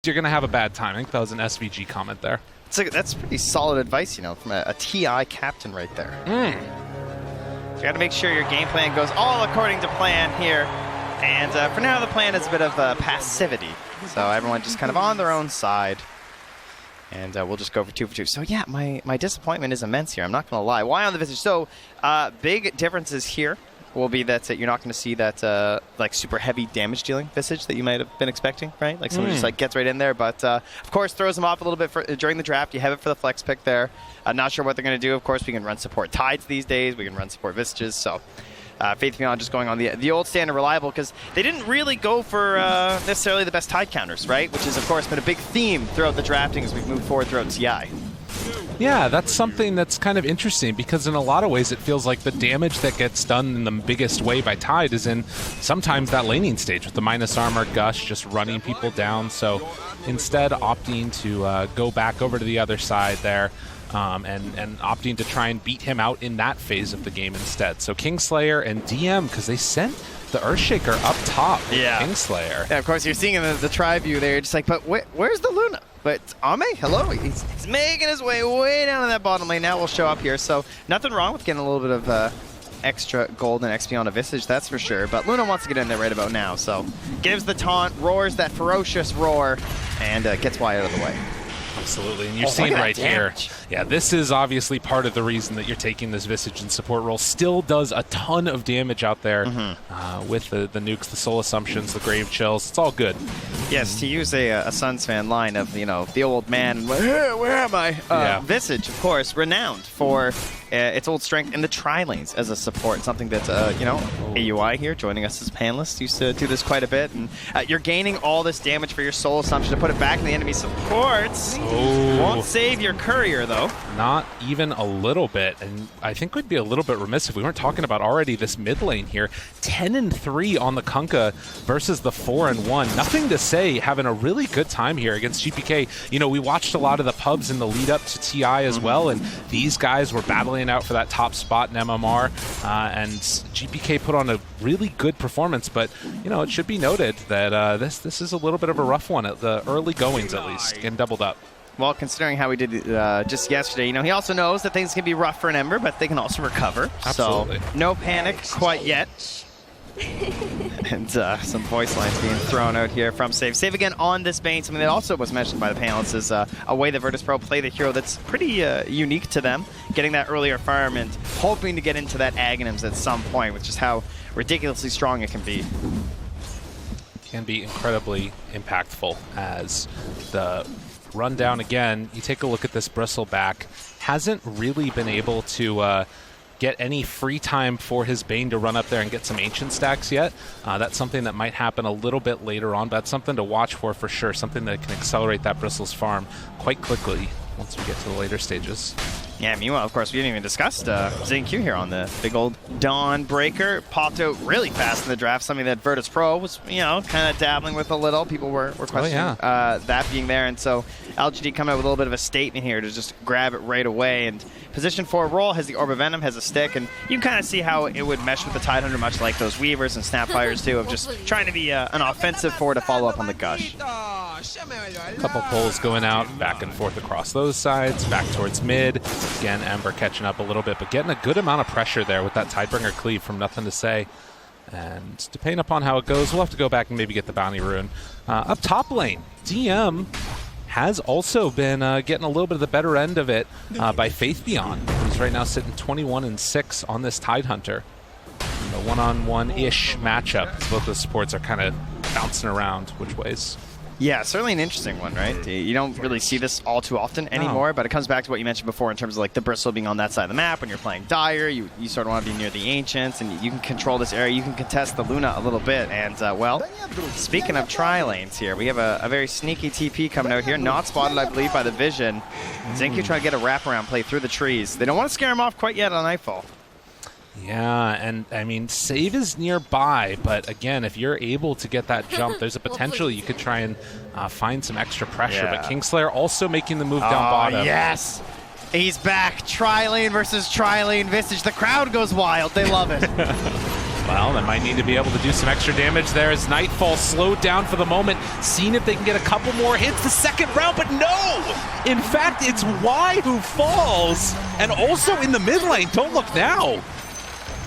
you're going to have a bad time. I think that was an SVG comment there. That's pretty solid advice, you know, from a TI captain right there. You got to make sure your game plan goes all according to plan here. And for now, the plan is a bit of passivity. So everyone just kind of on their own side. And we'll just go for 2 for 2. So yeah, my disappointment is immense here. I'm not going to lie. Why on the Visage? So big differences here will be that you're not going to see that like super heavy damage dealing Visage that you might have been expecting, right? Like someone just like gets right in there, but of course throws them off a little bit during the draft. You have it for the flex pick there. Not sure what they're going to do. Of course, we can run support Tides these days. We can run support Visages. So Faith Beyond just going on the old standard reliable because they didn't really go for necessarily the best Tide counters, right? Which has of course been a big theme throughout the drafting as we've moved forward throughout TI. Yeah, that's something that's kind of interesting because in a lot of ways it feels like the damage that gets done in the biggest way by Tide is in sometimes that laning stage with the minus armor, Gush, just running people down. So instead opting to go back over to the other side there and opting to try and beat him out in that phase of the game instead. So Kingslayer and DM, because they sent the Earthshaker up top with Kingslayer. Yeah, of course, you're seeing in the tri view there, just like, but where's the Luna? But Ame, hello, he's making his way down in that bottom lane. Now we'll show up here, so nothing wrong with getting a little bit of extra gold and XP on a Visage, that's for sure. But Luna wants to get in there right about now, so gives the taunt, roars that ferocious roar, and gets Y out of the way. Absolutely, and you're seeing right here, yeah, this is obviously part of the reason that you're taking this Visage and support role. Still does a ton of damage out there with the nukes, the soul assumptions, the grave chills. It's all good. Yes, to use a Suns fan line of, you know, the old man, where am I? Visage, of course, renowned for its old strength in the tri-lanes as a support, something that, you know, AUI here joining us as panelists used to do this quite a bit. And you're gaining all this damage for your soul assumption to put it back in the enemy supports. Won't save your courier, though. Not even a little bit. And I think we'd be a little bit remiss if we weren't talking about already this mid lane here. 10-3 on the Kunkka versus the 4-1. Nothing to say, having a really good time here against GPK. You know, we watched a lot of the pubs in the lead up to TI as well, and these guys were battling out for that top spot in MMR, and GPK put on a really good performance, but, you know, it should be noted that this is a little bit of a rough one at the early goings, at least, getting doubled up. Well, considering how we did just yesterday, you know, he also knows that things can be rough for an Ember, but they can also recover. Absolutely. So, no panic quite yet. And some voice lines being thrown out here from Save. Save again on this Bane, something that also was mentioned by the panelists, is a way that Virtus Pro play the hero that's pretty unique to them, getting that earlier farm and hoping to get into that Aghanims at some point, which is how ridiculously strong it can be. Can be incredibly impactful as the rundown again. You take a look at this Bristleback, hasn't really been able to get any free time for his Bane to run up there and get some Ancient stacks yet. That's something that might happen a little bit later on, but that's something to watch for sure, something that can accelerate that Bristles farm quite quickly once we get to the later stages. Yeah, meanwhile, of course, we didn't even discuss ZingQ here on the big old Dawn Breaker. Popped out really fast in the draft, something that Virtus Pro was, you know, kind of dabbling with a little. People were questioning that being there, and so LGD coming out with a little bit of a statement here to just grab it right away. And position 4 role has the Orb of Venom, has a stick, and you can kind of see how it would mesh with the Tidehunter, much like those Weavers and Snapfires too, of just trying to be an offensive 4 to follow up on the Gush. Couple pulls going out, back and forth across those sides, back towards mid. Again, Ember catching up a little bit, but getting a good amount of pressure there with that Tidebringer cleave from Nothing to Say. And depending upon how it goes, we'll have to go back and maybe get the Bounty Rune. Up top lane, DM has also been getting a little bit of the better end of it by Faith Beyond. He's right now sitting 21-6 on this Tidehunter. A one-on-one-ish matchup. Both the supports are kind of bouncing around which ways. Yeah, certainly an interesting one, right? You don't really see this all too often anymore, but it comes back to what you mentioned before in terms of like the Bristle being on that side of the map. When you're playing Dire, you sort of want to be near the Ancients, and you can control this area. You can contest the Luna a little bit. And, well, speaking of tri-lanes here, we have a very sneaky TP coming out here. Not spotted, I believe, by the Vision. ZingQ trying to get a wraparound play through the trees. They don't want to scare him off quite yet on Nightfall. Yeah, and I mean, save is nearby, but again, if you're able to get that jump, there's a potential you could try and find some extra pressure. But Kingslayer also making the move down bottom. Yes! He's back. Tri-lane versus tri-lane Visage. The crowd goes wild. They love it. Well, they might need to be able to do some extra damage there as Nightfall slowed down for the moment, seeing if they can get a couple more hits the second round, but no! In fact, it's Y who falls, and also in the mid lane, don't look now.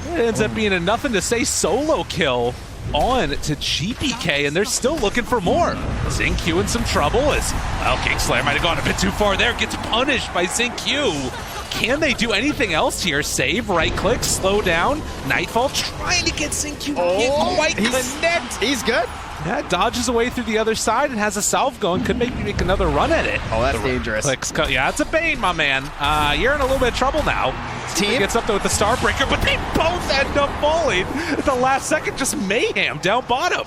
It ends up being a nothing to say solo kill on to GPK, and they're still looking for more. XinQ in some trouble as, well, Kingslayer might have gone a bit too far there, gets punished by XinQ. Can they do anything else here? Save, right click, slow down. Nightfall trying to get XinQ, can't quite connect. He's good. Yeah, dodges away through the other side and has a salve going. Could maybe make another run at it. Oh, that's dangerous. Yeah, it's a bane, my man. You're in a little bit of trouble now. Team gets up there with the Starbreaker, but they both end up falling at the last second. Just mayhem down bottom.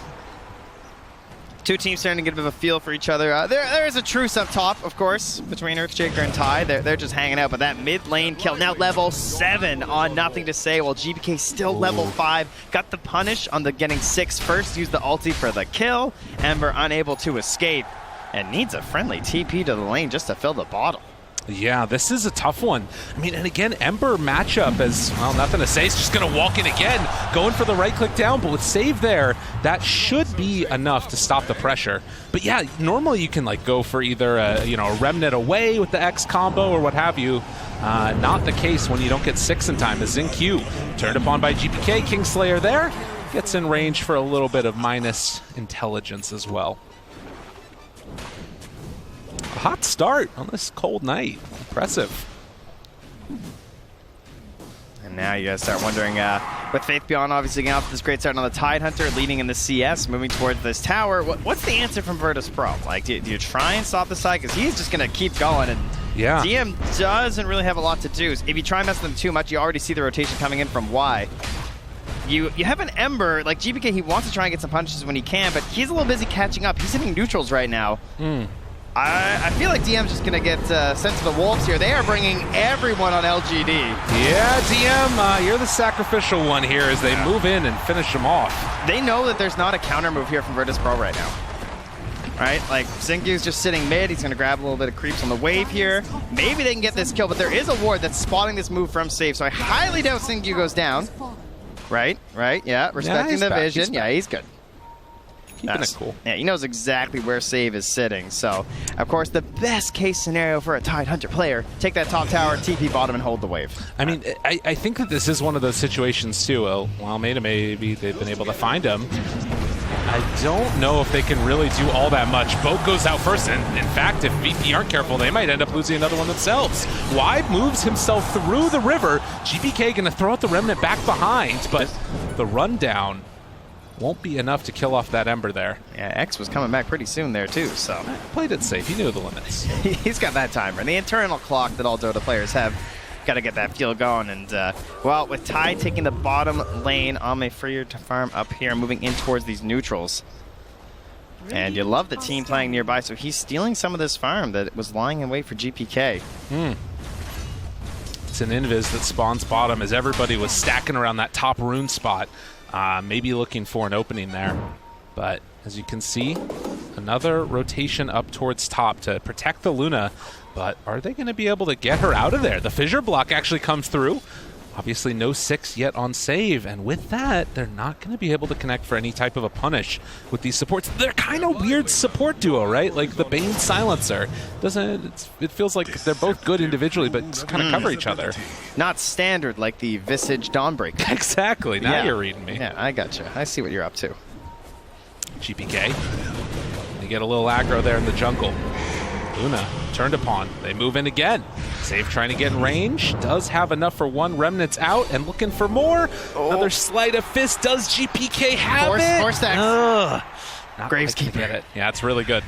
Two teams starting to get a bit of a feel for each other. There is a truce up top, of course, between Earthshaker and Ty. They're just hanging out, but that mid lane kill, now level 7 on Nothing to Say, while GPK still level 5. Got the punish on the getting 6 first, used the ulti for the kill. Ember unable to escape, and needs a friendly TP to the lane just to fill the bottle. Yeah, this is a tough one. I mean, and again, Ember matchup as, well, Nothing to Say. He's just going to walk in again, going for the right-click down, but with save there, that should be enough to stop the pressure. But yeah, normally you can like go for either a Remnant away with the X combo or what have you. Not the case when you don't get 6 in time. As XinQ turned upon by GPK, Kingslayer there, gets in range for a little bit of minus intelligence as well. A hot start on this cold night. Impressive. And now you guys start wondering, with Faith Beyond obviously getting off this great start on the Tidehunter, leading in the CS, moving towards this tower. What's the answer from Virtus Pro? Like, do you try and stop the side? Because he's just going to keep going, and yeah, DM doesn't really have a lot to do. If you try and mess with them too much, you already see the rotation coming in from Y. You have an Ember, like GPK, he wants to try and get some punches when he can, but he's a little busy catching up. He's hitting neutrals right now. I feel like DM's just going to get sent to the wolves here. They are bringing everyone on LGD. Yeah, DM, you're the sacrificial one here as they move in and finish them off. They know that there's not a counter move here from Virtus Pro right now. Right? Like, XinQ's just sitting mid. He's going to grab a little bit of creeps on the wave here. Maybe they can get this kill, but there is a ward that's spotting this move from safe, so I highly doubt XinQ goes down. Right, yeah, respecting the vision. Yeah, he's good. Keeping it cool. Yeah, he knows exactly where save is sitting. So, of course, the best case scenario for a Tidehunter player, take that top tower, TP bottom, and hold the wave. I mean, I think that this is one of those situations, too. Well, maybe they've been able to find him. I don't know if they can really do all that much. Boat goes out first, and in fact, if VP aren't careful, they might end up losing another one themselves. Y moves himself through the river. GPK gonna throw out the Remnant back behind, but the rundown won't be enough to kill off that Ember there. Yeah, X was coming back pretty soon there too, so. Played it safe, he knew the limits. He's got that timer, and the internal clock that all Dota players have. Got to get that field going, and well, with Ty taking the bottom lane, Ame freer to farm up here, moving in towards these neutrals. And you love the team playing nearby, so he's stealing some of this farm that was lying in wait for GPK. It's an invis that spawns bottom as everybody was stacking around that top rune spot. Maybe looking for an opening there. But as you can see, another rotation up towards top to protect the Luna. But are they going to be able to get her out of there? The fissure block actually comes through. Obviously no 6 yet on save, and with that, they're not going to be able to connect for any type of a punish with these supports. They're kind of weird support duo, right? Like the Bane Silencer. It feels like they're both good individually, but just kind of cover each other. Not standard like the Visage Dawnbreaker. Exactly. Now you're reading me. Yeah, I gotcha. I see what you're up to. GPK. They get a little aggro there in the jungle. Luna turned upon. They move in again. Save trying to get in range. Does have enough for one. Remnant's out and looking for more. Another sleight of fist. Does GPK have it? Force stacks. Gravekeeper. Get it. Yeah, it's really good.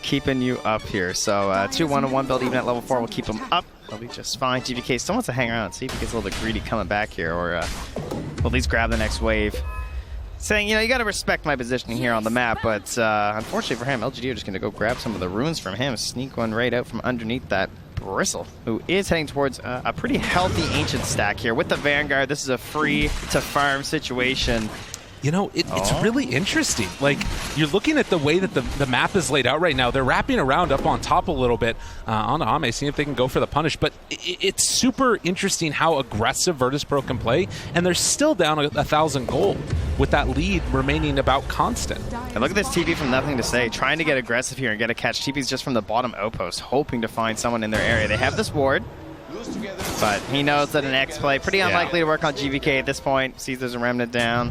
Keeping you up here. So 2-1-1 build even at level 4 will keep them up. They'll be just fine. GPK still wants to hang around and see if he gets a little bit greedy coming back here, or will at least grab the next wave. Saying, you got to respect my positioning here on the map, but unfortunately for him, LGD are just going to go grab some of the runes from him, sneak one right out from underneath that Bristle, who is heading towards a pretty healthy Ancient stack here. With the Vanguard, this is a free-to-farm situation. You know, it's really interesting. Like, you're looking at the way that the map is laid out right now. They're wrapping around up on top a little bit on Ame, seeing if they can go for the punish. But it's super interesting how aggressive Virtus Pro can play, and they're still down 1,000 gold with that lead remaining about constant. And look at this TP from Nothing to Say, trying to get aggressive here and get a catch. TP's just from the bottom outpost, hoping to find someone in their area. They have this ward, but he knows that an X play, pretty unlikely to work on GVK at this point. Sees there's a remnant down.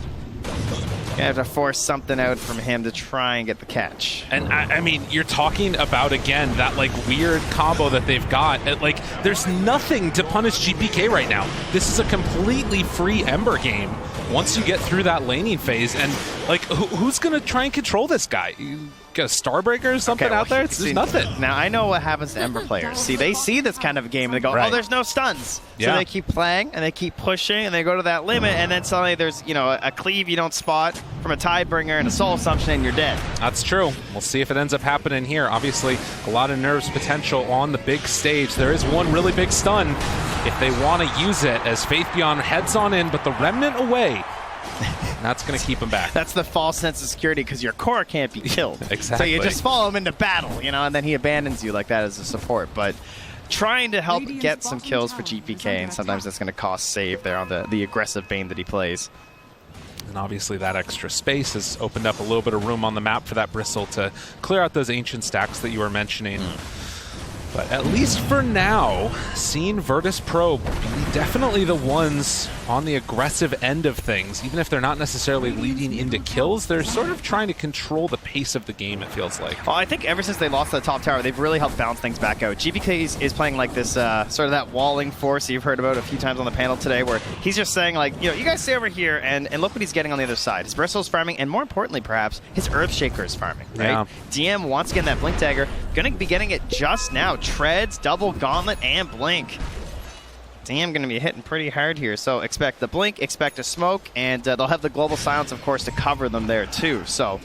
Gonna have to force something out from him to try and get the catch. And I mean, you're talking about, again, that like weird combo that they've got. Like, there's nothing to punish GPK right now. This is a completely free Ember game once you get through that laning phase. And like, who's gonna try and control this guy? You got a Starbreaker or something out there? There's nothing. Now, I know what happens to Ember players. See, they see this kind of game and they go, oh, there's no stuns. So they keep playing and they keep pushing and they go to that limit, and then suddenly there's, you know, a cleave you don't spot from a Tidebringer and a Soul Assumption and you're dead. That's true. We'll see if it ends up happening here. Obviously, a lot of nerves potential on the big stage. There is one really big stun if they want to use it, as Faith Beyond heads on in, but the Remnant away. That's going to keep him back. That's the false sense of security, because your core can't be killed. Exactly. So you just follow him into battle, you know, and then he abandons you like that as a support. But trying to help get some kills for GPK, and sometimes that's going to cost save there on the aggressive Bane that he plays. And obviously that extra space has opened up a little bit of room on the map for that Bristle to clear out those ancient stacks that you were mentioning. But at least for now, seeing Virtus Pro be definitely the ones on the aggressive end of things. Even if they're not necessarily leading into kills, they're sort of trying to control the pace of the game, it feels like. Well, I think ever since they lost the top tower, they've really helped balance things back out. GPK is playing like this, sort of that walling force you've heard about a few times on the panel today, where he's just saying, like, you know, you guys stay over here, and look what he's getting on the other side. His Bristle's farming, and more importantly, perhaps, his Earthshaker is farming, right? Yeah. DM wants to get that Blink Dagger, gonna be getting it just now. Treads, double Gauntlet, and Blink. DM going to be hitting pretty hard here, so expect the Blink, expect a smoke, and they'll have the Global Silence, of course, to cover them there too. So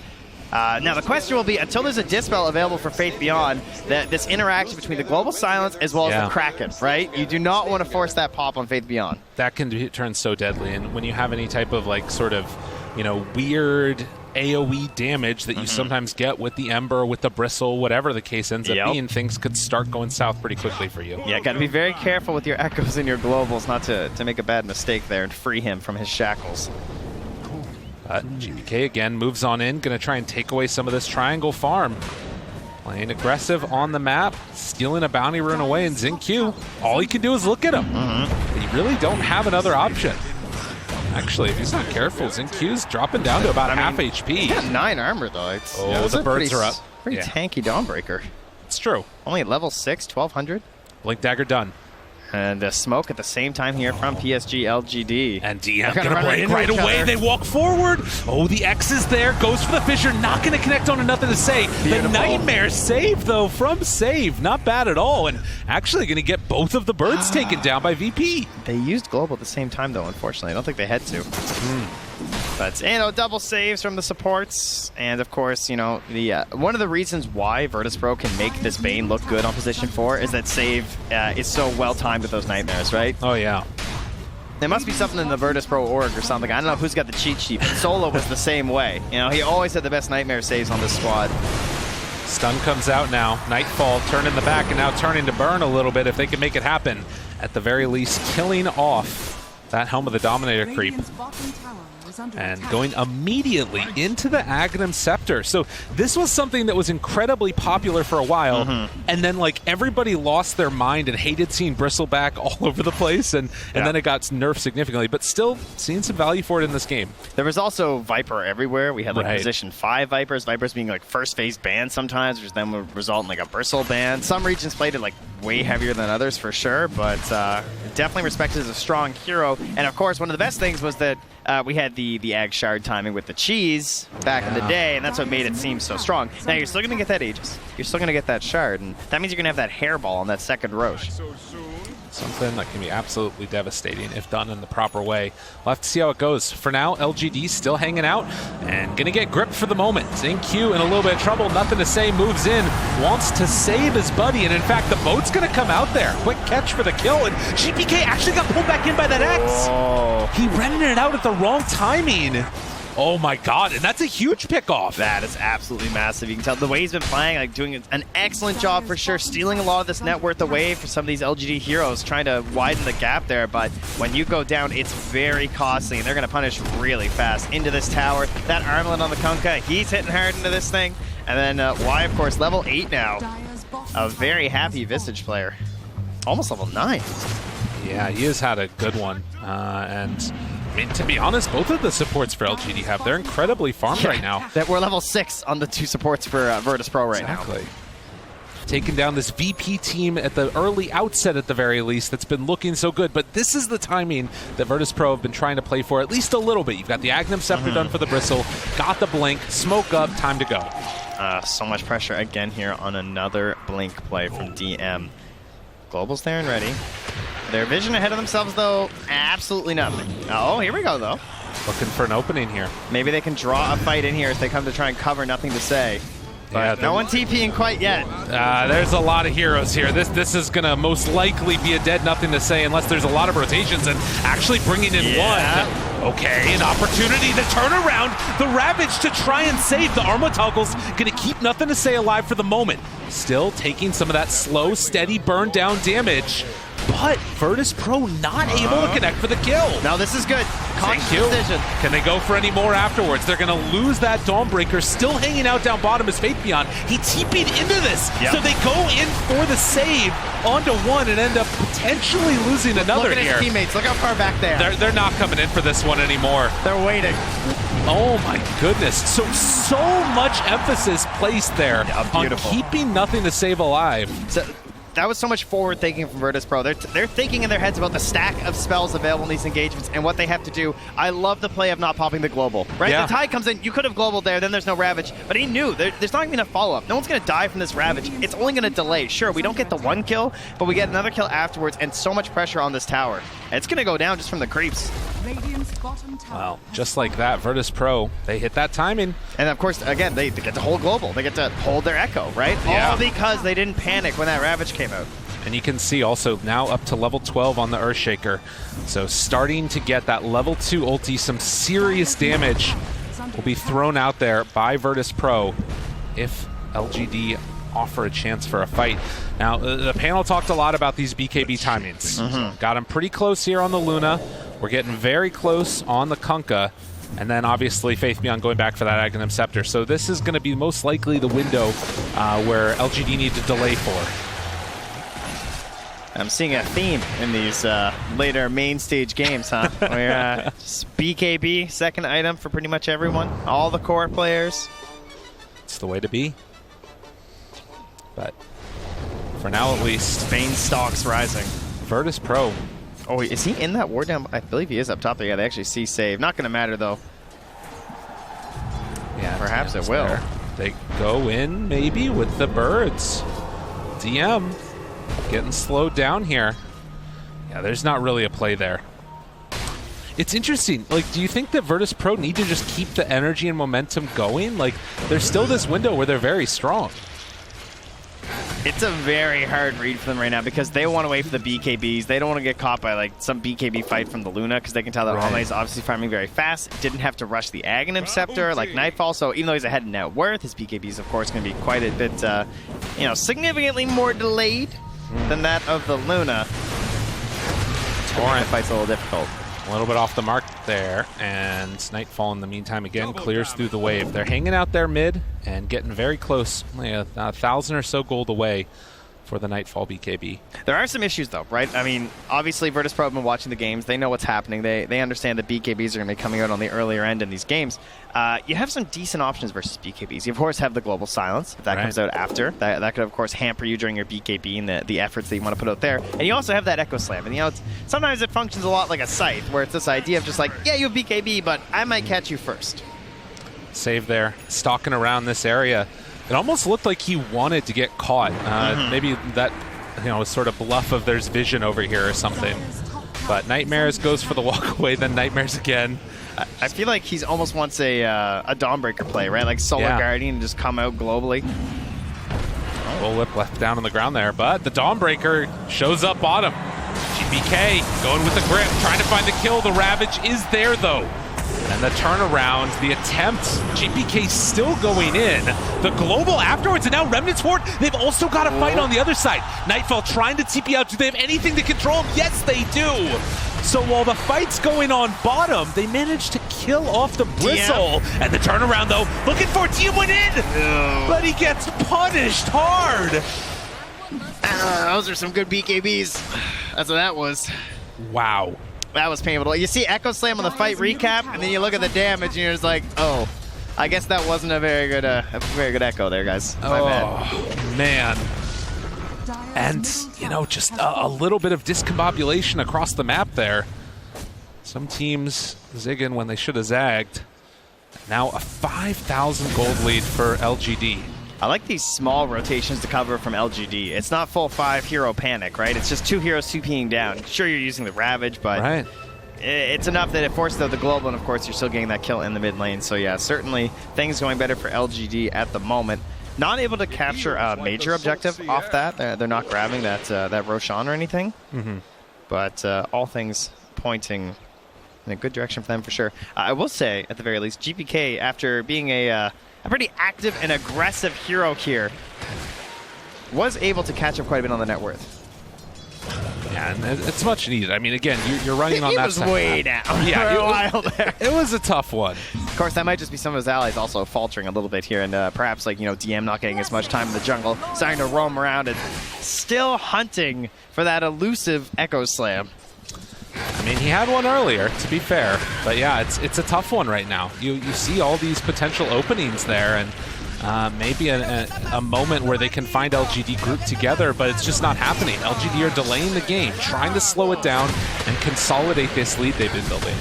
now the question will be, until there's a Dispel available for Faith Beyond, that this interaction between the Global Silence as well as the Kraken, right? You do not want to force that pop on Faith Beyond. That can turn so deadly, and when you have any type of like sort of, you know, weird AoE damage that you sometimes get with the Ember, with the Bristle, whatever the case ends up being, things could start going south pretty quickly for you. Yeah, got to be very careful with your Echoes and your Globals not to make a bad mistake there and free him from his shackles. GPK again moves on in, going to try and take away some of this triangle farm. Playing aggressive on the map, stealing a bounty rune away, and XinQ, all he can do is look at him. You really don't have another option. Actually, if he's not careful, XinQ's dropping down to about half HP. He's got 9 armor, though. It's, the birds are up. Pretty tanky Dawnbreaker. It's true. Only at level 6, 1200. Blink Dagger done. And a smoke at the same time here from PSG LGD. And DM going to play it right away. They walk forward. Oh, the X is there. Goes for the Fissure. Not going to connect on Nothing to Say. Beautiful. The Nightmare save, though, from Save. Not bad at all. And actually going to get both of the birds taken down by VP. They used Global at the same time, though, unfortunately. I don't think they had to. But, you know, double saves from the supports. And, of course, you know, the one of the reasons why Virtus Pro can make this Bane look good on position 4 is that Save is so well-timed with those Nightmares, right? Oh, yeah. There must be something in the Virtus Pro org or something. I don't know who's got the cheat sheet, but Solo was the same way. You know, he always had the best Nightmare saves on this squad. Stun comes out now. Nightfall turning the back and now turning to burn a little bit if they can make it happen. At the very least, killing off that Helm of the Dominator creep. And going immediately into the Aghanim Scepter. So this was something that was incredibly popular for a while, and then like everybody lost their mind and hated seeing Bristleback all over the place, and then it got nerfed significantly, but still seeing some value for it in this game. There was also Viper everywhere. We had like position 5 Vipers being like first phase banned sometimes, which then would result in like a Bristle ban. Some regions played it like way heavier than others for sure, but definitely respected as a strong hero. And of course, one of the best things was that we had the Ag Shard timing with the cheese back in the day, and that's what made it seem so strong. Now you're still going to get that Aegis. You're still going to get that Shard, and that means you're going to have that Hairball on that second Roche. Something that can be absolutely devastating if done in the proper way. We'll have to see how it goes. For now, LGD still hanging out and gonna get gripped for the moment. XinQ in a little bit of trouble. Nothing to Say moves in, wants to save his buddy, and in fact, the boat's gonna come out there. Quick catch for the kill, and GPK actually got pulled back in by that X. He rendered it out at the wrong timing. Oh my god, and that's a huge pickoff. That is absolutely massive. You can tell the way he's been playing, like doing an excellent job for sure, stealing a lot of this net worth away for some of these LGD heroes, trying to widen the gap there. But when you go down, it's very costly, and they're going to punish really fast into this tower. That armlet on the Kunkka, he's hitting hard into this thing. And then Y, of course, level 8 now. A very happy Visage player. Almost level 9. Yeah, he has had a good one. And I mean, to be honest, both of the supports for LGD have. They're incredibly farmed right now. That we're level 6 on the 2 supports for Virtus Pro right now. Taking down this VP team at the early outset at the very least that's been looking so good. But this is the timing that Virtus Pro have been trying to play for at least a little bit. You've got the Agnum Scepter done for the Bristle, got the Blink, smoke up, time to go. So much pressure again here on another Blink play from DM. Global's there and ready. Their vision ahead of themselves, though, absolutely nothing. Oh, here we go, though. Looking for an opening here. Maybe they can draw a fight in here as they come to try and cover, nothing to say. But no one TPing quite yet. There's a lot of heroes here. This is going to most likely be a dead nothing to say unless there's a lot of rotations and actually bringing in one. Okay, an opportunity to turn around the Ravage to try and save. The Armor Toggle's going to keep nothing to say alive for the moment. Still taking some of that slow, steady burn down damage. But Virtus Pro not able to connect for the kill. Now this is good. Conscious decision. Can they go for any more afterwards? They're going to lose that Dawnbreaker. Still hanging out down bottom is Faith Beyond. He TP'd into this. Yep. So they go in for the save onto one and end up potentially losing another here. Look at his teammates. Look how far back they are. They're not coming in for this one anymore. They're waiting. Oh my goodness. So much emphasis placed there on keeping nothing to save alive. That was so much forward thinking from Virtus Pro. They're thinking in their heads about the stack of spells available in these engagements and what they have to do. I love the play of not popping the global, right? Yeah. The Tide comes in, you could have globaled there, then there's no Ravage, but he knew there's not even a follow-up. No one's going to die from this Ravage. It's only going to delay. Sure, we don't get the one kill, but we get another kill afterwards and so much pressure on this tower. It's going to go down just from the creeps. Well, just like that, Virtus Pro, they hit that timing. And of course, again, they get to hold global. They get to hold their Echo, right? Yeah. All because they didn't panic when that Ravage came out. And you can see also now up to level 12 on the Earthshaker. So starting to get that level 2 ulti, some serious damage will be thrown out there by Virtus Pro if LGD offer a chance for a fight. Now, the panel talked a lot about these BKB timings. Got him pretty close here on the Luna. We're getting very close on the Kunkka. And then obviously Faith Beyond going back for that Agnum Scepter. So this is going to be most likely the window where LGD need to delay for. I'm seeing a theme in these later main stage games, huh? Where BKB, second item for pretty much everyone. All the core players. It's the way to be. But for now at least. Bane stocks rising. Virtus Pro. Oh, is he in that ward down? I believe he is up top there. Yeah, they actually see save. Not going to matter, though. Yeah, perhaps it will. There. They go in, maybe, with the birds. DM getting slowed down here. Yeah, there's not really a play there. It's interesting. Like, do you think that Virtus Pro need to just keep the energy and momentum going? Like, there's still this window where they're very strong. It's a very hard read for them right now because they want to wait for the BKBs. They don't want to get caught by like some BKB fight from the Luna because they can tell that Alma is obviously farming very fast. Didn't have to rush the Agnum Scepter like Nightfall, so even though he's ahead in net worth, his BKB is of course going to be quite a bit, significantly more delayed than that of the Luna. Torrent fight's a little difficult. A little bit off the mark there, and Nightfall in the meantime again clears through the wave. They're hanging out there mid and getting very close, only 1,000 or so gold away for the Nightfall BKB. There are some issues though, right? I mean, obviously Virtus Pro have been watching the games. They know what's happening. They understand that BKBs are going to be coming out on the earlier end in these games. You have some decent options versus BKBs. You of course have the Global Silence. If that comes out after, that could of course hamper you during your BKB and the efforts that you want to put out there. And you also have that Echo Slam. And sometimes it functions a lot like a Scythe, where it's this idea of just like, yeah, you have BKB, but I might catch you first. Save there, stalking around this area. It almost looked like he wanted to get caught. Maybe that, was sort of bluff of there's vision over here or something. But Nightmares goes for the walk away, then Nightmares again. I feel like he's almost wants a Dawnbreaker play, right? Like Solar Guardian and just come out globally. Bullwhip left down on the ground there, but the Dawnbreaker shows up bottom. GBK going with the grip, trying to find the kill. The Ravage is there though. And the turnaround, the attempt, GPK still going in. The global afterwards, and now Remnant's Horde, they've also got a fight on the other side. Nightfall trying to TP out. Do they have anything to control him? Yes, they do. So while the fight's going on bottom, they managed to kill off the Bristle. And the turnaround, though, looking for TM went in, but he gets punished hard. Those are some good BKBs. That's what that was. Wow. That was painful. You see Echo Slam on the fight recap, and then you look at the damage, and you're just like, oh, I guess that wasn't a very good Echo there, guys. My bad. Man. And, you know, just a little bit of discombobulation across the map there. Some teams zigging when they should have zagged. Now a 5,000 gold lead for LGD. I like these small rotations to cover from LGD. It's not full 5-hero panic, right? It's just 2 heroes 2P'ing down. Sure, you're using the Ravage, but it's enough that it forces out the global, and of course, you're still getting that kill in the mid lane. So yeah, certainly things going better for LGD at the moment. Not able to capture a major objective off that. They're not grabbing that Roshan or anything. But all things pointing in a good direction for them for sure. I will say, at the very least, GPK, after being a pretty active and aggressive hero here, was able to catch up quite a bit on the net worth. Yeah, and it's much needed. I mean, again, you're running on that. He was way down yeah, for a while there. It was a tough one. Of course, that might just be some of his allies also faltering a little bit here, and perhaps, like, you know, DM not getting as much time in the jungle, starting to roam around and still hunting for that elusive Echo Slam. I mean, he had one earlier, to be fair, but yeah, it's a tough one right now. You see all these potential openings there, and maybe a moment where they can find LGD grouped together, but it's just not happening. LGD are delaying the game, trying to slow it down and consolidate this lead they've been building.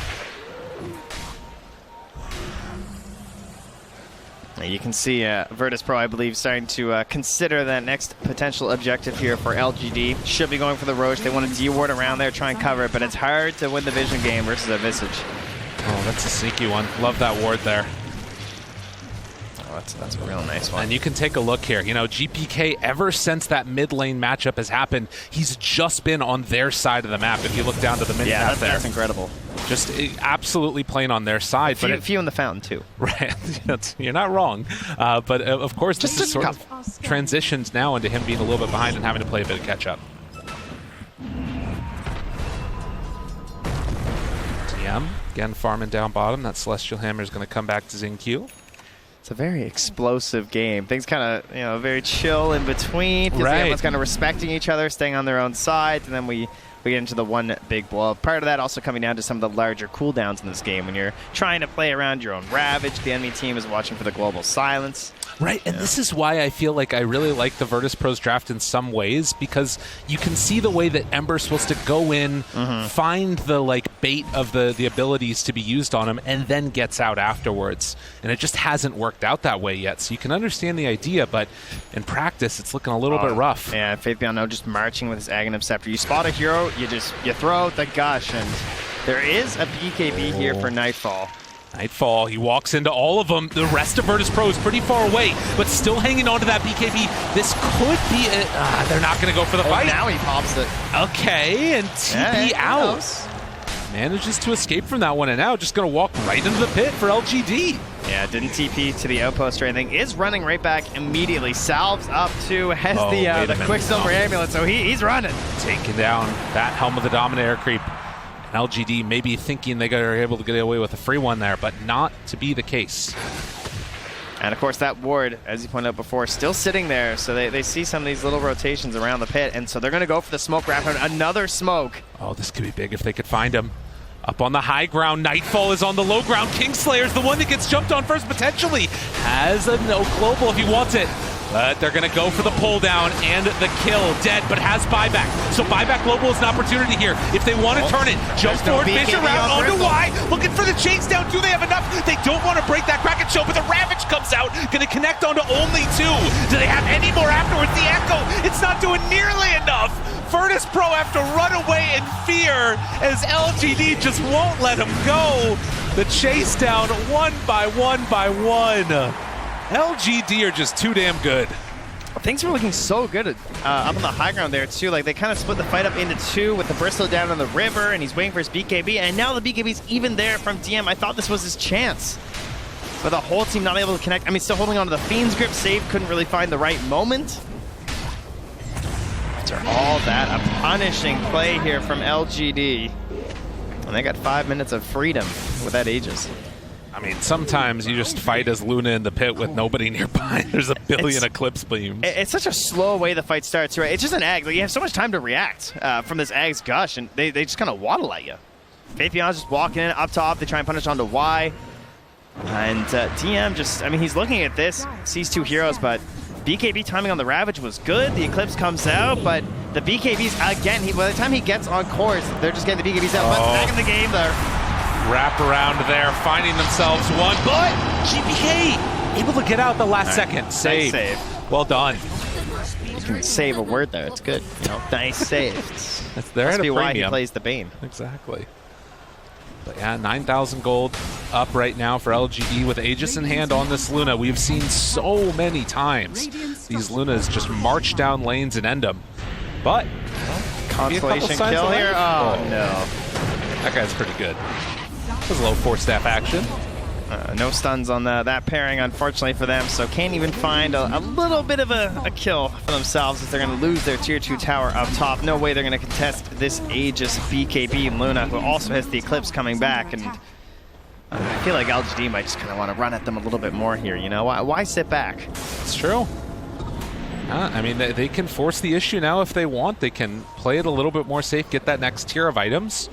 You can see Virtus Pro, I believe, starting to consider that next potential objective here for LGD. Should be going for the Roche. They want to D-ward around there, try and cover it, but it's hard to win the Vision game versus a Visage. Oh, that's a sneaky one. Love that ward there. Oh, that's a real nice one. And you can take a look here. You know, GPK, ever since that mid lane matchup has happened, he's just been on their side of the map. If you look down to the mid map there. That's incredible. Just absolutely playing on their side. Few in the fountain, too. Right. You're not wrong. But, of course, this is sort of transitions now into him being a little bit behind and having to play a bit of catch-up. TM, again, farming down bottom. That Celestial Hammer is going to come back to Xingqiu. It's a very explosive game. Things kind of, you know, very chill in between. Because everyone's kind of respecting each other, staying on their own side, and then we get into the one big blow. Part of that also coming down to some of the larger cooldowns in this game. When you're trying to play around your own Ravage, the enemy team is watching for the global silence. Right, and this is why I feel like I really like the Virtus Pros draft in some ways, because you can see the way that Ember's supposed to go in, find the bait of the abilities to be used on him, and then gets out afterwards. And it just hasn't worked out that way yet. So you can understand the idea, but in practice, it's looking a little bit rough. Yeah, Faith Beyond now just marching with his Aghanim Scepter. You spot a hero, you throw out the gush, and there is a BKB here for Nightfall. Nightfall, he walks into all of them. The rest of Virtus Pro is pretty far away, but still hanging on to that BKB. This could be they're not going to go for the fight. Now he pops it. Okay, and TP out. Manages to escape from that one, and now just going to walk right into the pit for LGD. Yeah, didn't TP to the outpost or anything. Is running right back immediately. Salves up to has the Quicksilver Amulet, so he's running. Taking down that Helm of the Dominator creep. LGD maybe thinking they are able to get away with a free one there, but not to be the case. And of course that ward, as you pointed out before, still sitting there, so they see some of these little rotations around the pit, and so they're going to go for the smoke wrap. Another smoke. Oh, this could be big if they could find him. Up on the high ground, Nightfall is on the low ground. Kingslayer's the one that gets jumped on first, potentially. Has a no global if he wants it. But they're going to go for the pull down and the kill. Dead, but has buyback. So buyback global is an opportunity here. If they want to turn it, jump forward, vision round onto Y. Looking for the chase down. Do they have enough? They don't want to break that Kraken show, but the Ravage comes out. Going to connect onto only 2. Do they have any more afterwards? The Echo, it's not doing nearly enough. Virtus Pro have to run away in fear as LGD just won't let him go. The chase down one by one by one. LGD are just too damn good. Things were looking so good up on the high ground there, too. Like, they kind of split the fight up into two with the Bristol down on the river, and he's waiting for his BKB, and now the BKB's even there from DM. I thought this was his chance. But the whole team not able to connect. I mean, still holding on to the Fiend's grip. Save couldn't really find the right moment. After all that, a punishing play here from LGD. And they got 5 minutes of freedom with that Aegis. I mean, sometimes you just fight as Luna in the pit with nobody nearby. There's a billion Eclipse beams. It's such a slow way the fight starts, right? It's just an Ag. Like, you have so much time to react from this Ag's gush, and they just kind of waddle at you. Faith Beyond's just walking in up top. They try and punish onto Y. And DM just, I mean, he's looking at this, sees two heroes, but BKB timing on the Ravage was good. The Eclipse comes out, but the BKBs, again, by the time he gets on course, they're just getting the BKBs out. But back in the game, they're wrap around there, finding themselves one, but GPK able to get out the last second. Save. Nice save. Well done. You can save a word there. It's good. You know, nice save. That's there Must at a be premium. why he plays the Bane. Exactly. But yeah, 9,000 gold up right now for LGD with Aegis in hand on this Luna. We've seen so many times these Lunas just march down lanes and end them. But consolation kill here. Oh no. That guy's pretty good. That was a low 4-staff action. No stuns on that pairing, unfortunately for them, so can't even find a little bit of a kill for themselves as they're going to lose their tier 2 tower up top. No way they're going to contest this Aegis BKB Luna, who also has the Eclipse coming back, and I feel like LGD might just kind of want to run at them a little bit more here, you know? Why sit back? It's true. I mean, they can force the issue now if they want. They can play it a little bit more safe, get that next tier of items.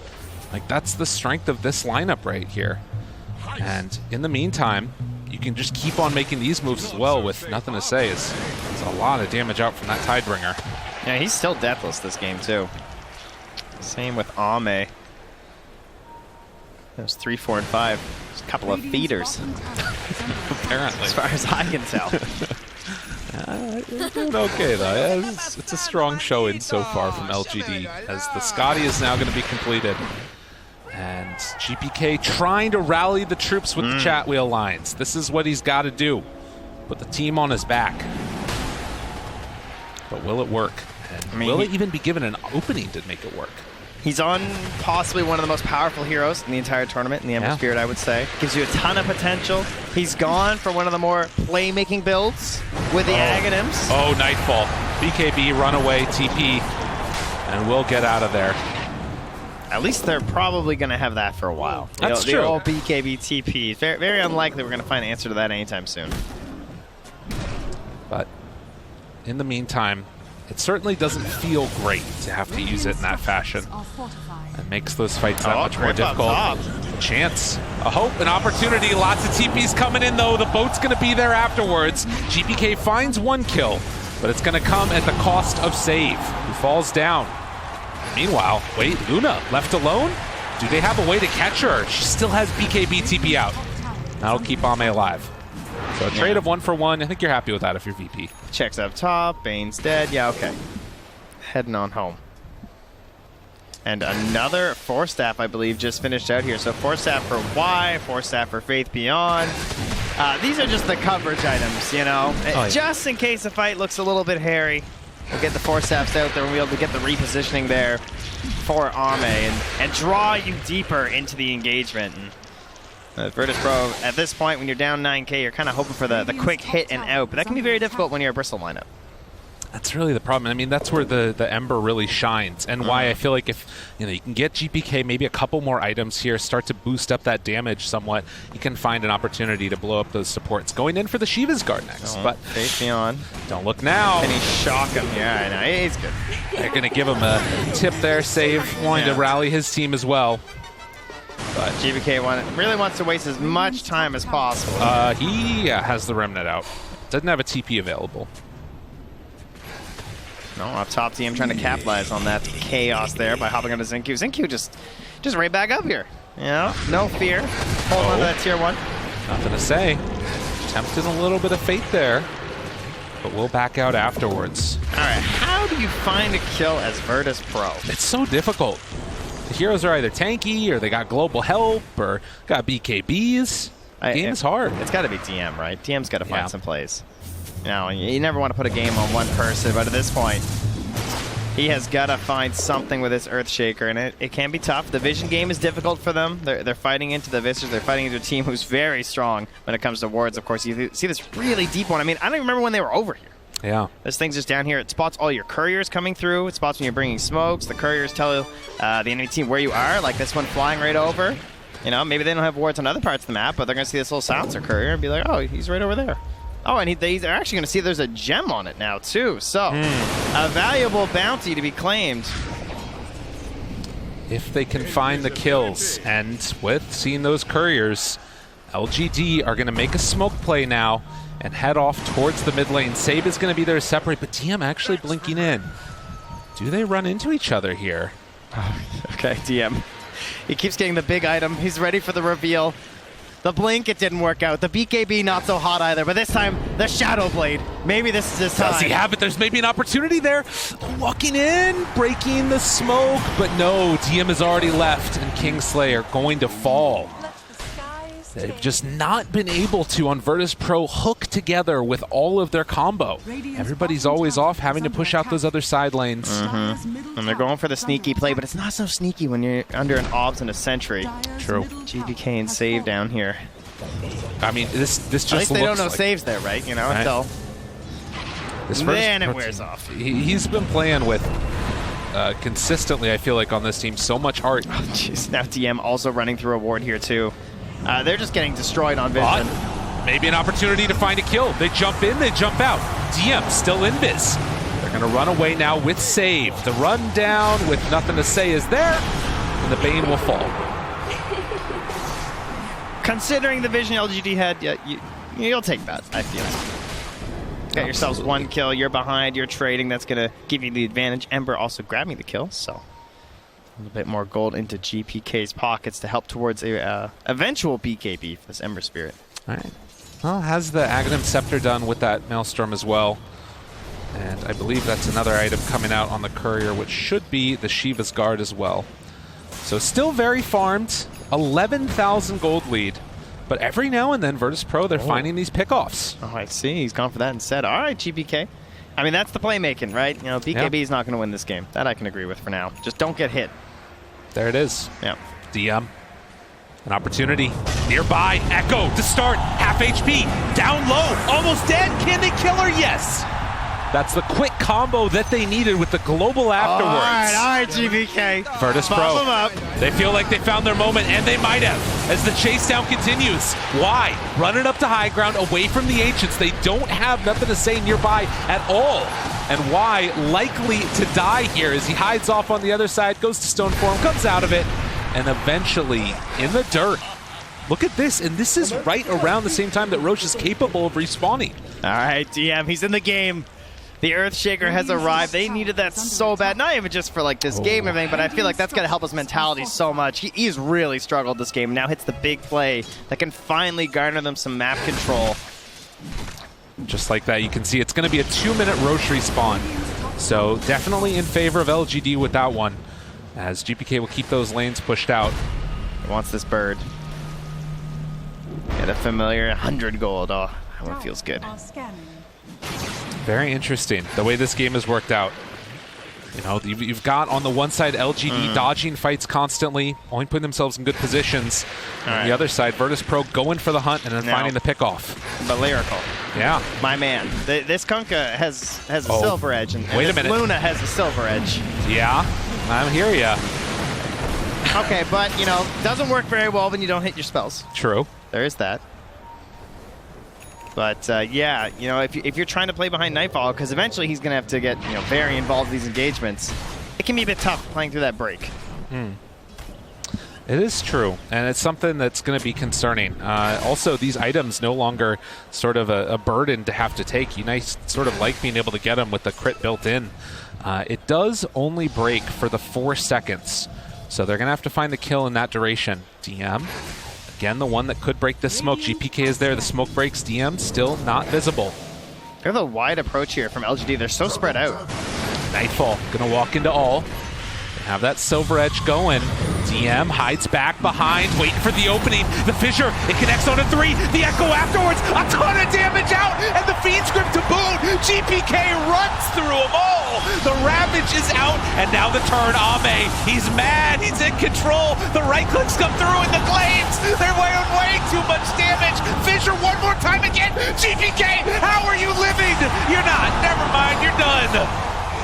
Like, that's the strength of this lineup right here. And in the meantime, you can just keep on making these moves as well with nothing to say. It's a lot of damage out from that Tidebringer. Yeah, he's still deathless this game, too. Same with Ame. There's 3, 4, and 5. Just a couple of feeders. Apparently. As far as I can tell. They're doing okay, though. Yeah, it's a strong showing so far from LGD, as the Scotty is now going to be completed. And GPK trying to rally the troops with the chat wheel lines. This is what he's got to do. Put the team on his back. But will it work? And will it even be given an opening to make it work? He's on possibly one of the most powerful heroes in the entire tournament, in the Ember Spirit, I would say. Gives you a ton of potential. He's gone for one of the more playmaking builds with the Aghanims. Oh, Nightfall. BKB, runaway, TP, and we'll get out of there. At least they're probably going to have that for a while. That's true. The old BKB TP. Very, very unlikely we're going to find an answer to that anytime soon. But in the meantime, it certainly doesn't feel great to have to use it in that fashion. It makes those fights that much more difficult. Chance, a hope, an opportunity. Lots of TPs coming in, though. The boat's going to be there afterwards. GPK finds one kill, but it's going to come at the cost of Save, who falls down. Meanwhile, wait, Luna left alone? Do they have a way to catch her? She still has BKB TP out. That'll keep Ame alive. So a trade of 1 for 1. I think you're happy with that if you're VP. Checks up top. Bane's dead. Yeah, okay. Heading on home. And another 4-staff, I believe, just finished out here. So 4-staff for Y, 4-staff for Faith Beyond. These are just the coverage items, you know? Just in case the fight looks a little bit hairy. We'll get the 4-staffs out there and we'll be able to get the repositioning there for Ame and draw you deeper into the engagement. And Virtus Pro, at this point, when you're down 9K, you're kind of hoping for the quick hit and out, but that can be very difficult when you're a Bristol lineup. That's really the problem. I mean, that's where the Ember really shines, and why I feel like if you can get GPK maybe a couple more items here, start to boost up that damage somewhat, you can find an opportunity to blow up those supports. Going in for the Shiva's Guard next, but Faith Beyond. Don't look now. Can he shock him? Yeah, I know. He's good. They're going to give him a tip there, Save, wanting to rally his team as well. But GPK really wants to waste as much time as possible. He has the Remnant out. Doesn't have a TP available. No, up top team trying to capitalize on that chaos there by hopping onto Xingqiu. Xingqiu just right back up here. You know, no fear. Hold on to that tier 1. Nothing to say. Tempting a little bit of fate there, but we'll back out afterwards. All right, how do you find a kill as Virtus Pro? It's so difficult. The heroes are either tanky, or they got global help, or got BKBs. The game is hard. It's got to be DM, right? DM's got to find some plays. You know, you never want to put a game on one person, but at this point, he has got to find something with this Earthshaker, and it can be tough. The vision game is difficult for them. They're fighting into the Vistas. They're fighting into a team who's very strong when it comes to wards. Of course, you see this really deep one. I mean, I don't even remember when they were over here. Yeah. This thing's just down here. It spots all your couriers coming through. It spots when you're bringing smokes. The couriers tell the enemy team where you are, like this one flying right over. You know, maybe they don't have wards on other parts of the map, but they're going to see this little silencer courier and be like, oh, he's right over there. Oh, and they're actually going to see there's a gem on it now, too. So, a valuable bounty to be claimed. If they can find the kills, and with seeing those couriers, LGD are going to make a smoke play now and head off towards the mid lane. Save is going to be there to separate, but DM actually blinking in. Do they run into each other here? Okay, DM. He keeps getting the big item. He's ready for the reveal. The blink, it didn't work out. The BKB, not so hot either. But this time, the Shadow Blade. Maybe this is his time. Does he have it? There's maybe an opportunity there. Walking in, breaking the smoke. But no, DM has already left, and Kingslayer going to fall. They've just not been able to, on Virtus Pro, hook together with all of their combo. Everybody's always off, having to push out those other side lanes. And they're going for the sneaky play, but it's not so sneaky when you're under an Obs and a Sentry. True. GPK and Save down here. I mean, this just At least they don't know like, saves there, right? You know, right. until then it Pro wears team, off. He's been playing with, consistently, I feel like, on this team, so much heart. Oh, jeez. Now DM also running through a ward here, too. They're just getting destroyed on vision. But maybe an opportunity to find a kill. They jump in, they jump out. DM still invis. They're going to run away now with Save. The run down with nothing to say is there, and the Bane will fall. Considering the vision LGD had, yeah, you'll take that, I feel. Got yourselves one kill, you're behind, you're trading, that's going to give you the advantage. Ember also grabbing the kill, so a little bit more gold into GPK's pockets to help towards a eventual BKB for this Ember Spirit. All right. Well, has the Aghanim Scepter done with that Maelstrom as well. And I believe that's another item coming out on the Courier, which should be the Shiva's Guard as well. So still very farmed, 11,000 gold lead. But every now and then, Virtus Pro, they're finding these pickoffs. Oh, I see. He's gone for that instead. All right, GPK. I mean, that's the playmaking, right? You know, BKB is not going to win this game. That I can agree with for now. Just don't get hit. There it is. Yeah. DM. An opportunity. Nearby. Echo to start. Half HP. Down low. Almost dead. Can they kill her? Yes. That's the quick combo that they needed with the global afterwards. All right, GPK. Virtus Pro. They feel like they found their moment, and they might have, as the chase down continues. Why? Run it up to high ground, away from the Ancients. They don't have nothing to say nearby at all. And why likely to die here as he hides off on the other side, goes to Stone Form, comes out of it, and eventually in the dirt. Look at this, and this is right around the same time that Roche is capable of respawning. All right, DM, he's in the game. The Earthshaker has arrived. They needed that so bad. Not even just for like this game and everything, but I feel like that's going to help his mentality so much. He's really struggled this game. Now hits the big play that can finally garner them some map control. Just like that, you can see it's going to be a 2-minute Roche respawn. So definitely in favor of LGD with that one, as GPK will keep those lanes pushed out. He wants this bird. Get a familiar 100 gold. Oh, that one feels good. Very interesting, the way this game has worked out. You know, you've got on the one side LGD dodging fights constantly, only putting themselves in good positions. On the other side, Virtus Pro going for the hunt and then finding the pickoff. But Lyrical. Yeah. My man. This Kunkka has a silver edge, and wait a minute. Luna has a silver edge. Yeah, I hear ya. Okay, but, you know, doesn't work very well when you don't hit your spells. True. There is that. But, yeah, you know, if you're trying to play behind Nightfall, because eventually he's going to have to get, you know, very involved in these engagements, it can be a bit tough playing through that break. It is true, and it's something that's going to be concerning. Also, these items no longer sort of a burden to have to take. You sort of like being able to get them with the crit built in. It does only break for the 4 seconds, so they're going to have to find the kill in that duration. DM. Again, the one that could break the smoke. GPK is there. The smoke breaks. DM still not visible. They have a wide approach here from LGD. They're so spread out. Nightfall going to walk into all. Have that silver edge going. DM hides back behind, waiting for the opening. The fissure, it connects on a 3. The echo afterwards, a ton of damage out, and the feed script to boot. GPK runs through them all. The Ravage is out, and now the turn. Ame, he's mad, he's in control. The right clicks come through in the Glaives. They're way too much damage. Fissure one more time again. GPK, how are you living? You're not. Never mind, you're done.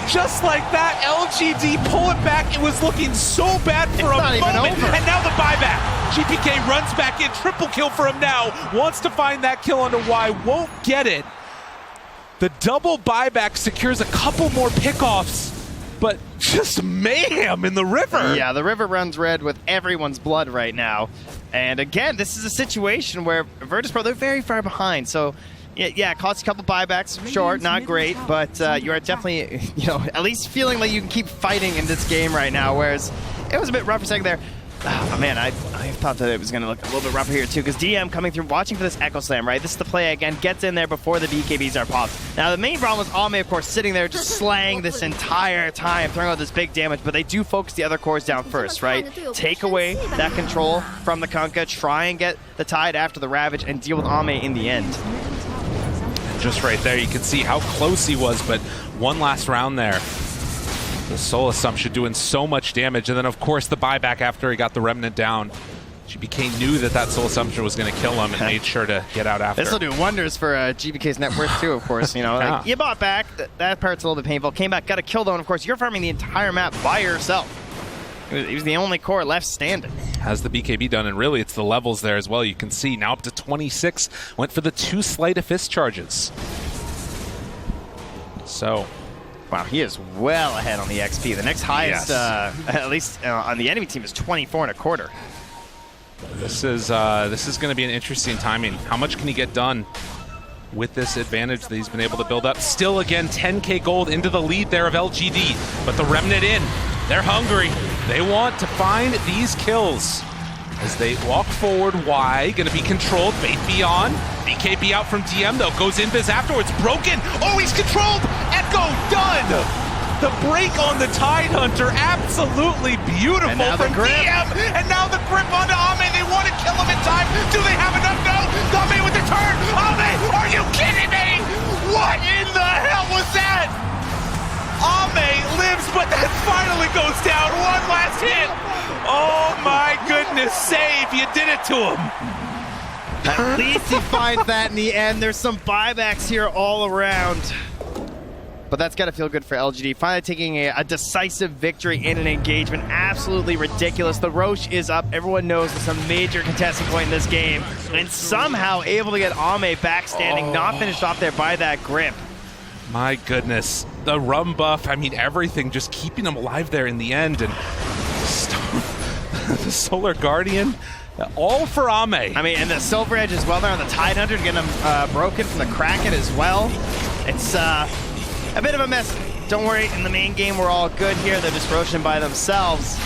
Just like that, LGD pull it back. It was looking so bad for a moment, and now the buyback. GPK runs back in, triple kill for him now. Wants to find that kill onto Y, won't get it. The double buyback secures a couple more pickoffs, but just mayhem in the river. Yeah, the river runs red with everyone's blood right now. And again, this is a situation where VIRTUS Pro, they're very far behind, so yeah, it costs a couple buybacks, sure, not great, but you are definitely, at least feeling like you can keep fighting in this game right now, whereas it was a bit rough for a second there. Oh, man, I thought that it was going to look a little bit rougher here, too, because DM coming through, watching for this Echo Slam, right? This is the play, again, gets in there before the BKBs are popped. Now, the main problem was Ame, of course, sitting there just slaying this entire time, throwing out this big damage, but they do focus the other cores down first, right? Take away that control from the Kunkka, try and get the Tide after the Ravage, and deal with Ame in the end. Just right there, you can see how close he was, but one last round there. The Soul Assumption doing so much damage, and then of course the buyback after he got the Remnant down. GPK knew that Soul Assumption was going to kill him and made sure to get out after. This will do wonders for GPK's net worth too, of course. Like, you bought back, that part's a little bit painful. Came back, got a kill though, and of course you're farming the entire map by yourself. He was the only core left standing. Has the BKB done, and really it's the levels there as well. You can see now up to 26. Went for the 2 Sleight of Fist charges. So, wow, he is well ahead on the XP. The next highest, at least on the enemy team, is 24.25. This is going to be an interesting timing. How much can he get done with this advantage that he's been able to build up? Still, again, 10k gold into the lead there of LGD, but the Remnant in. They're hungry. They want to find these kills. As they walk forward, Y going to be controlled. Faith Beyond. BKB out from DM, though. Goes invis afterwards. Broken. Oh, he's controlled. Echo done. The break on the Tidehunter. Absolutely beautiful from DM. And now the grip onto Ame. They want to kill him in time. Do they have enough? No. Ame with the turn. Ame, are you kidding me? What in the hell was that? Ame lives, but that finally goes down. One last hit. Oh my goodness, save. You did it to him. At least he finds that in the end. There's some buybacks here all around. But that's got to feel good for LGD. Finally taking a decisive victory in an engagement. Absolutely ridiculous. The Roche is up. Everyone knows it's a major contesting point in this game. And somehow able to get Ame back standing, not finished off there by that grip. My goodness. The rum buff, I mean, everything just keeping him alive there in the end. And the Solar Guardian, all for Ame. I mean, and the Silver Edge as well there on the Tidehunter, getting him broken from the Kraken as well. It's a bit of a mess. Don't worry, in the main game, we're all good here. They're just roaching by themselves.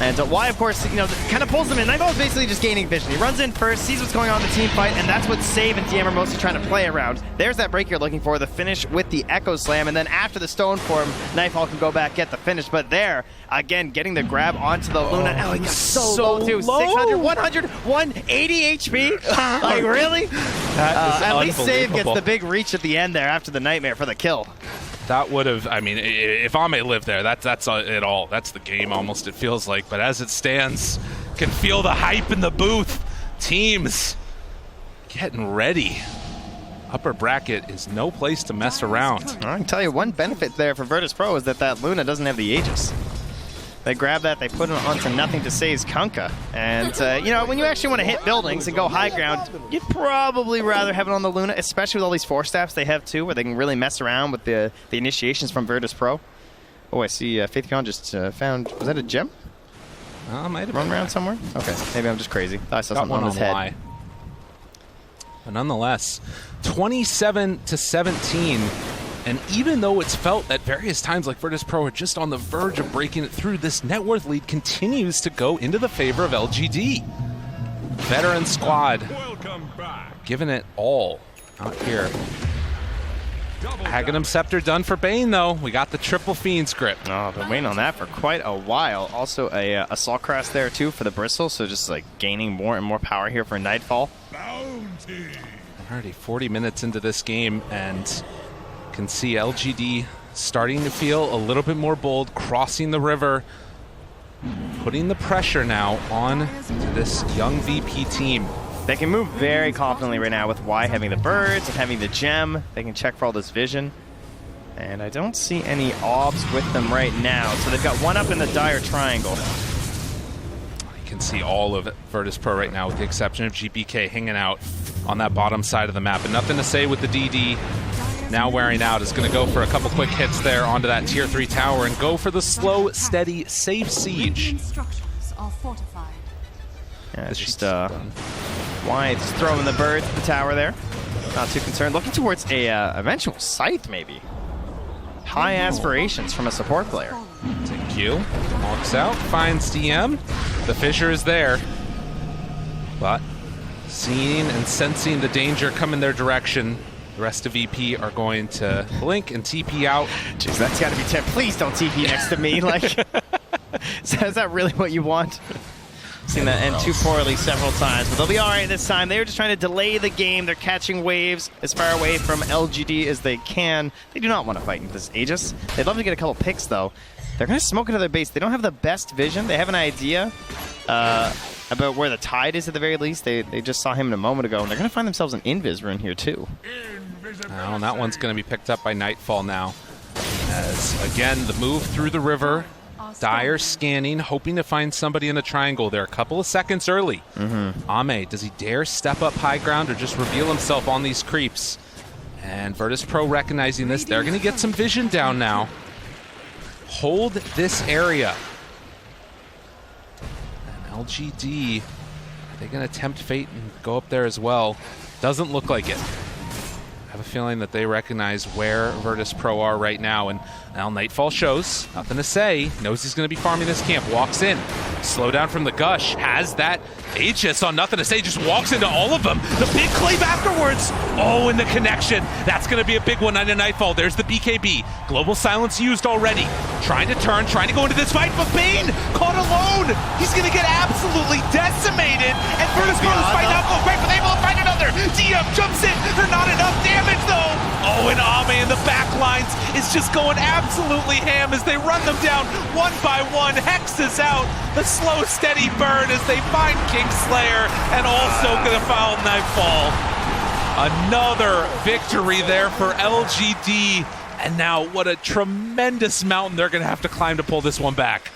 And Y, of course, kind of pulls them in. Nightfall is basically just gaining vision. He runs in first, sees what's going on in the team fight, and that's what Save and DM are mostly trying to play around. There's that break you're looking for, the finish with the Echo Slam, and then after the Stone Form, Nightfall can go back, get the finish. But there, again, getting the grab onto the Luna. Oh, he got so low, too. Low. 600, 100, 180 HP? Like, really? At least Save gets the big reach at the end there after the Nightmare for the kill. That would have, I mean, if Ame lived there, that's it all. That's the game almost, it feels like. But as it stands, can feel the hype in the booth. Teams getting ready. Upper bracket is no place to mess around. I can tell you one benefit there for VIRTUS Pro is that Luna doesn't have the Aegis. They grab that, they put it onto Nothing to Say's Kunkka. And, when you actually want to hit buildings and go high ground, you'd probably rather have it on the Luna, especially with all these 4-staffs they have, too, where they can really mess around with the initiations from VIRTUS Pro. Oh, I see Faith Beyond just found, was that a gem? Might have run around somewhere? Okay, maybe I'm just crazy. I saw something on his head. But nonetheless, 27-17. And even though it's felt at various times like VIRTUS Pro are just on the verge of breaking it through, this net worth lead continues to go into the favor of LGD. Veteran squad giving it all out here. Aghanim Scepter done for Bane, though. We got the triple Fiend's Grip. Oh, been waiting on that for quite a while. Also, a Assault Crest there, too, for the Bristle. So just, like, gaining more and more power here for Nightfall. Already 40 minutes into this game, and can see LGD starting to feel a little bit more bold, crossing the river, putting the pressure now on this young VP team. They can move very confidently right now with Y having the birds and having the gem. They can check for all this vision. And I don't see any obs with them right now. So they've got one up in the dire triangle. You can see all of it, Virtus Pro right now, with the exception of GPK hanging out on that bottom side of the map. And nothing to say with the DD now wearing out. Is going to go for a couple quick hits there onto that tier 3 tower and go for the slow, steady, safe siege. Yeah, it's just Y just throwing the birds at the tower there. Not too concerned. Looking towards a eventual scythe, maybe. High aspirations from a support player. Take Q, walks out, finds DM. The fissure is there, but seeing and sensing the danger coming their direction, the rest of VP are going to blink and TP out. Jeez, that's got to be 10. Please don't TP next to me. Like, is that really what you want? Seen that end too poorly several times, but they'll be all right this time. They were just trying to delay the game. They're catching waves as far away from LGD as they can. They do not want to fight into this Aegis. They'd love to get a couple picks, though. They're going to smoke into their base. They don't have the best vision. They have an idea about where the Tide is at the very least. They just saw him a moment ago, and they're going to find themselves an Invis rune here, too. Well, and that one's going to be picked up by Nightfall now. As, again, the move through the river. Dire scanning, hoping to find somebody in the triangle. They're a couple of seconds early. Ame, does he dare step up high ground or just reveal himself on these creeps? And Virtus Pro recognizing this, they're going to get some vision down now. Hold this area. And LGD, are they going to tempt fate and go up there as well? Doesn't look like it. I have a feeling that they recognize where Virtus Pro are right now, and now Nightfall shows, nothing to say, knows he's going to be farming this camp, walks in, slow down from the gush, has that Aegis on nothing to say, just walks into all of them. The big cleave afterwards. Oh, and the connection. That's going to be a big one on the Nightfall. There's the BKB. Global silence used already. Trying to turn, trying to go into this fight, but Bane caught alone. He's going to get absolutely decimated, and Virtus Pro is fighting out, go great, but they will find another. DM jumps in. They're not enough damage, though. Oh, and Ame in the back lines is just going absolutely ham as they run them down one by one. Hex is out. The slow, steady burn as they find Kingslayer and also going to foul Nightfall. Another victory there for LGD. And now what a tremendous mountain they're going to have to climb to pull this one back.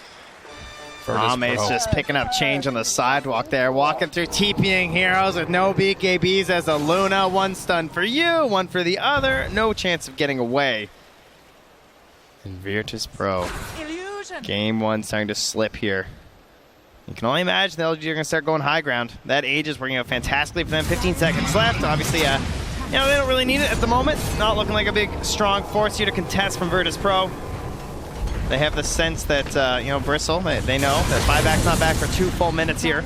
Ame's just picking up change on the sidewalk there, walking through TPing heroes with no BKBs as a Luna. One stun for you, one for the other. No chance of getting away. And Virtus Pro. Game one starting to slip here. You can only imagine the LG are going to start going high ground. That age is working out fantastically for them. 15 seconds left. Obviously, you know, they don't really need it at the moment. Not looking like a big, strong force here to contest from Virtus Pro. They have the sense that, you know, Bristle, they know that buyback's not back for 2 full minutes here.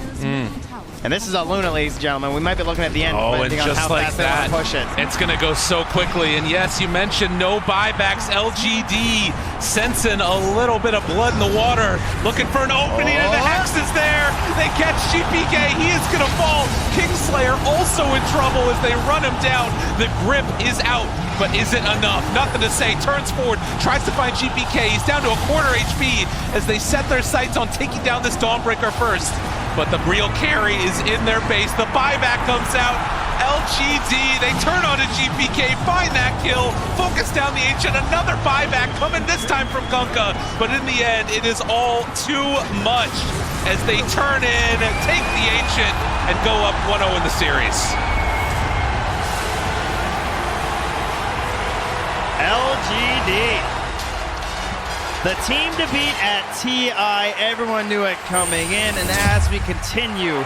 And this is a Luna, ladies and gentlemen. We might be looking at the end. Oh, and just how like fast that, they want to push it. It's going to go so quickly. And yes, you mentioned no buybacks. LGD sensing a little bit of blood in the water, looking for an opening, and the Hex is there. They catch GPK. He is going to fall. Kingslayer also in trouble as they run him down. The grip is out, but is it enough? Nothing to say. Turns forward, tries to find GPK. He's down to a quarter HP as they set their sights on taking down this Dawnbreaker first. But the real carry is in their base. The buyback comes out. LGD, they turn on to GPK, find that kill, focus down the Ancient, another buyback coming this time from Gunka. But in the end, it is all too much as they turn in, take the Ancient, and go up 1-0 in the series. LGD. The team to beat at TI. Everyone knew it coming in, and as we continue